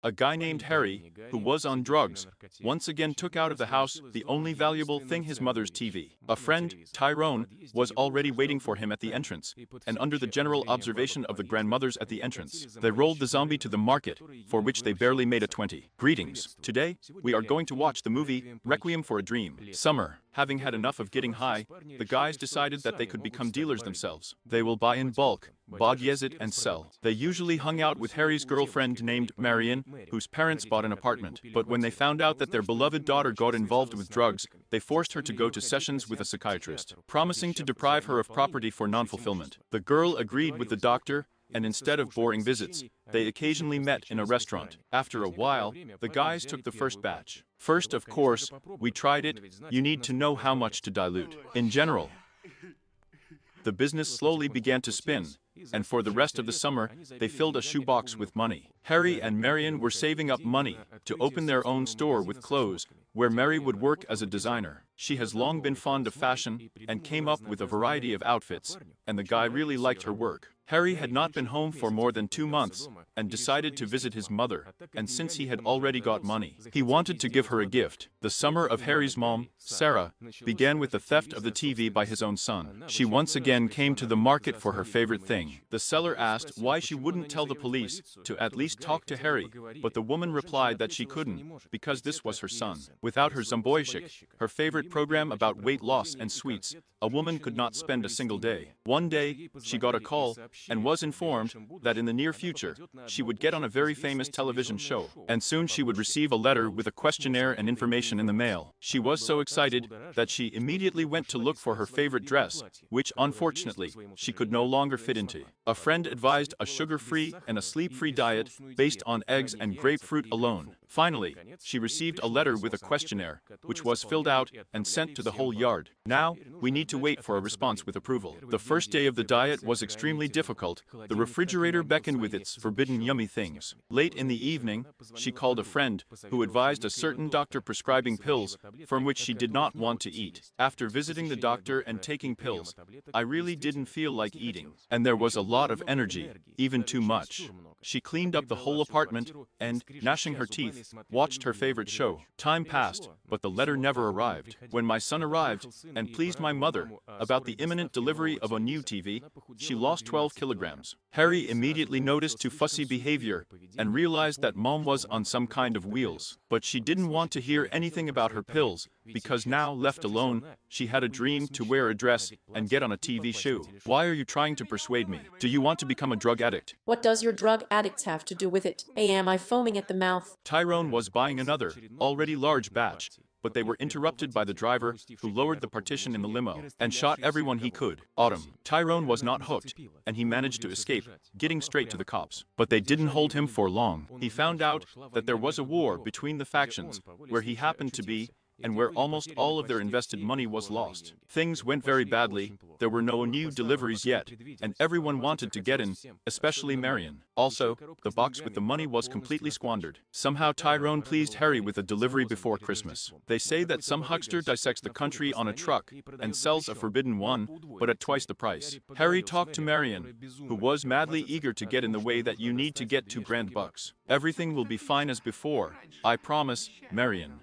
A guy named Harry, who was on drugs, once again took out of the house the only valuable thing, his mother's TV. A friend, Tyrone, was already waiting for him at the entrance, and under the general observation of the grandmothers at the entrance, they rolled the zombie to the market, for which they barely made a 20. Greetings. Today, we are going to watch the movie Requiem for a Dream. Summer. Having had enough of getting high, the guys decided that they could become dealers themselves. They will buy in bulk, bodgez it, and sell. They usually hung out with Harry's girlfriend named Marion, whose parents bought an apartment. But when they found out that their beloved daughter got involved with drugs, they forced her to go to sessions with a psychiatrist, promising to deprive her of property for non-fulfillment. The girl agreed with the doctor, and instead of boring visits, they occasionally met in a restaurant. After a while, the guys took the first batch. First, of course, we tried it. You need to know how much to dilute. In general, the business slowly began to spin, and for the rest of the summer, they filled a shoebox with money. Harry and Marion were saving up money to open their own store with clothes, where Mary would work as a designer. She has long been fond of fashion and came up with a variety of outfits, and the guy really liked her work. Harry had not been home for more than 2 months and decided to visit his mother, and since he had already got money, he wanted to give her a gift. The summer of Harry's mom, Sarah, began with the theft of the TV by his own son. She once again came to the market for her favorite thing. The seller asked why she wouldn't tell the police to at least talk to Harry, but the woman replied that she couldn't, because this was her son. Without her Zomboyshik, her favorite program about weight loss and sweets, a woman could not spend a single day. One day, she got a call and was informed that in the near future, she would get on a very famous television show, and soon she would receive a letter with a questionnaire and information in the mail. She was so excited that she immediately went to look for her favorite dress, which unfortunately, she could no longer fit into. A friend advised a sugar-free and a sleep-free diet based on eggs and grapefruit alone. Finally, she received a letter with a questionnaire, which was filled out and sent to the whole yard. Now, we need to wait for a response with approval. The first day of the diet was extremely difficult. The refrigerator beckoned with its forbidden yummy things. Late in the evening, she called a friend, who advised a certain doctor prescribing pills, from which she did not want to eat. After visiting the doctor and taking pills, I really didn't feel like eating, and there was a lot of energy, even too much. She cleaned up the whole apartment and, gnashing her teeth, watched her favorite show. Time passed, but the letter never arrived. When my son arrived and pleased my mother about the imminent delivery of a new TV, she lost 12 kilograms. Harry immediately noticed her fussy behavior and realized that mom was on some kind of wheels. But she didn't want to hear anything about her pills, because now, left alone, she had a dream to wear a dress and get on a TV show. Why are you trying to persuade me? Do you want to become a drug addict? What does your drug addicts have to do with it? Am I foaming at the mouth? Tyrone was buying another, already large batch, but they were interrupted by the driver, who lowered the partition in the limo and shot everyone he could. Autumn. Tyrone was not hooked, and he managed to escape, getting straight to the cops. But they didn't hold him for long. He found out that there was a war between the factions, where he happened to be, and where almost all of their invested money was lost. Things went very badly, there were no new deliveries yet, and everyone wanted to get in, especially Marion. Also, the box with the money was completely squandered. Somehow Tyrone pleased Harry with a delivery before Christmas. They say that some huckster dissects the country on a truck and sells a forbidden one, but at twice the price. Harry talked to Marion, who was madly eager to get in the way that you need to get $2,000. Everything will be fine as before, I promise, Marion.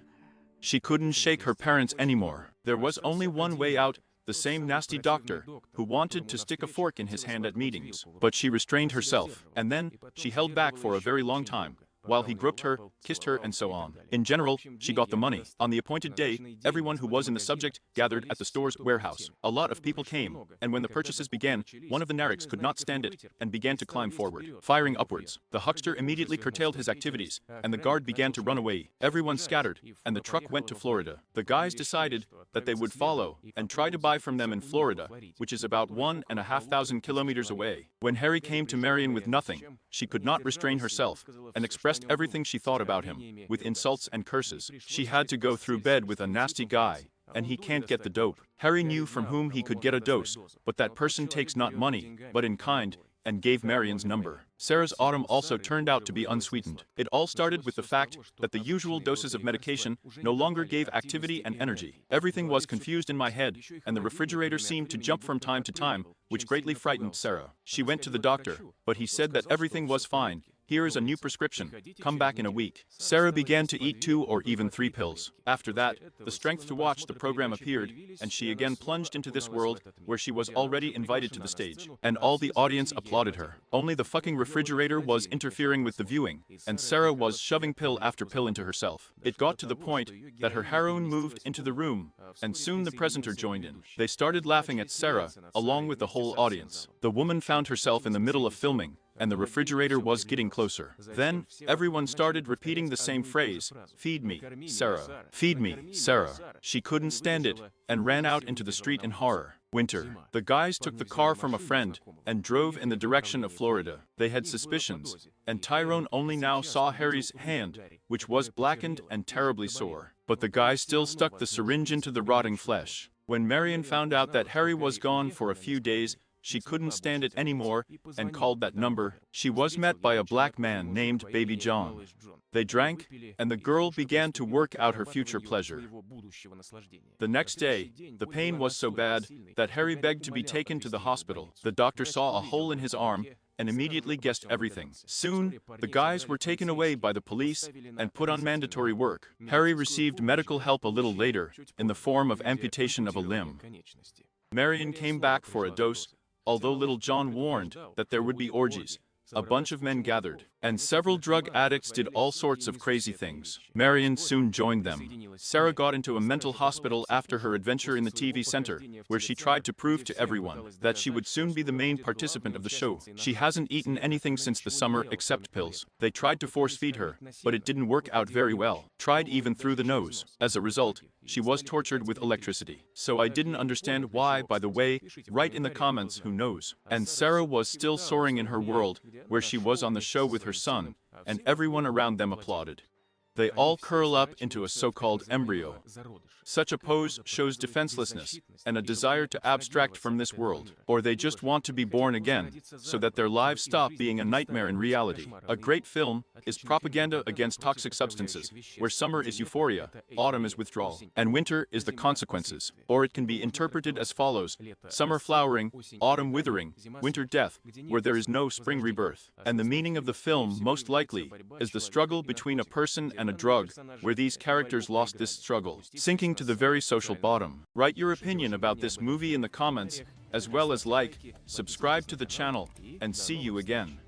She couldn't shake her parents anymore. There was only one way out, the same nasty doctor, who wanted to stick a fork in his hand at meetings. But she restrained herself, and then, she held back for a very long time, while he groped her, kissed her, and so on. In general, she got the money. On the appointed day, everyone who was in the subject gathered at the store's warehouse. A lot of people came, and when the purchases began, one of the narcs could not stand it and began to climb forward, firing upwards. The huckster immediately curtailed his activities, and the guard began to run away. Everyone scattered, and the truck went to Florida. The guys decided that they would follow and try to buy from them in Florida, which is about 1,500 kilometers away. When Harry came to Marion with nothing, she could not restrain herself and expressed everything she thought about him, with insults and curses. She had to go through bed with a nasty guy, and he can't get the dope. Harry knew from whom he could get a dose, but that person takes not money, but in kind, and gave Marion's number. Sarah's autumn also turned out to be unsweetened. It all started with the fact that the usual doses of medication no longer gave activity and energy. Everything was confused in my head, and the refrigerator seemed to jump from time to time, which greatly frightened Sarah. She went to the doctor, but he said that everything was fine, Here is a new prescription. Come back in a week. Sarah began to eat 2 or even 3 pills. After that, the strength to watch the program appeared, and she again plunged into this world where she was already invited to the stage. And all the audience applauded her. Only the fucking refrigerator was interfering with the viewing, and Sarah was shoving pill after pill into herself. It got to the point that her heroine moved into the room, and soon the presenter joined in. They started laughing at Sarah, along with the whole audience. The woman found herself in the middle of filming, and the refrigerator was getting closer. Then, everyone started repeating the same phrase, "Feed me, Sarah. Feed me, Sarah." She couldn't stand it, and ran out into the street in horror. Winter. The guys took the car from a friend, and drove in the direction of Florida. They had suspicions, and Tyrone only now saw Harry's hand, which was blackened and terribly sore. But the guy still stuck the syringe into the rotting flesh. When Marion found out that Harry was gone for a few days, she couldn't stand it anymore, and called that number. She was met by a black man named Baby John. They drank, and the girl began to work out her future pleasure. The next day, the pain was so bad that Harry begged to be taken to the hospital. The doctor saw a hole in his arm, and immediately guessed everything. Soon, the guys were taken away by the police and put on mandatory work. Harry received medical help a little later, in the form of amputation of a limb. Marion came back for a dose, although little John warned that there would be orgies. A bunch of men gathered, and several drug addicts did all sorts of crazy things. Marion soon joined them. Sarah got into a mental hospital after her adventure in the TV center, where she tried to prove to everyone that she would soon be the main participant of the show. She hasn't eaten anything since the summer except pills. They tried to force-feed her, but it didn't work out very well. Tried even through the nose. As a result, she was tortured with electricity. So I didn't understand why, by the way, write in the comments who knows. And Sarah was still soaring in her world, where she was on the show with her son, and everyone around them applauded. They all curl up into a so-called embryo. Such a pose shows defenselessness and a desire to abstract from this world, or they just want to be born again, so that their lives stop being a nightmare in reality. A great film is propaganda against toxic substances, where summer is euphoria, autumn is withdrawal, and winter is the consequences. Or it can be interpreted as follows: summer flowering, autumn withering, winter death, where there is no spring rebirth. And the meaning of the film, most likely, is the struggle between a person and a drug, where these characters lost this struggle, sinking to the very social bottom. Write your opinion about this movie in the comments, as well as like, subscribe to the channel, and see you again.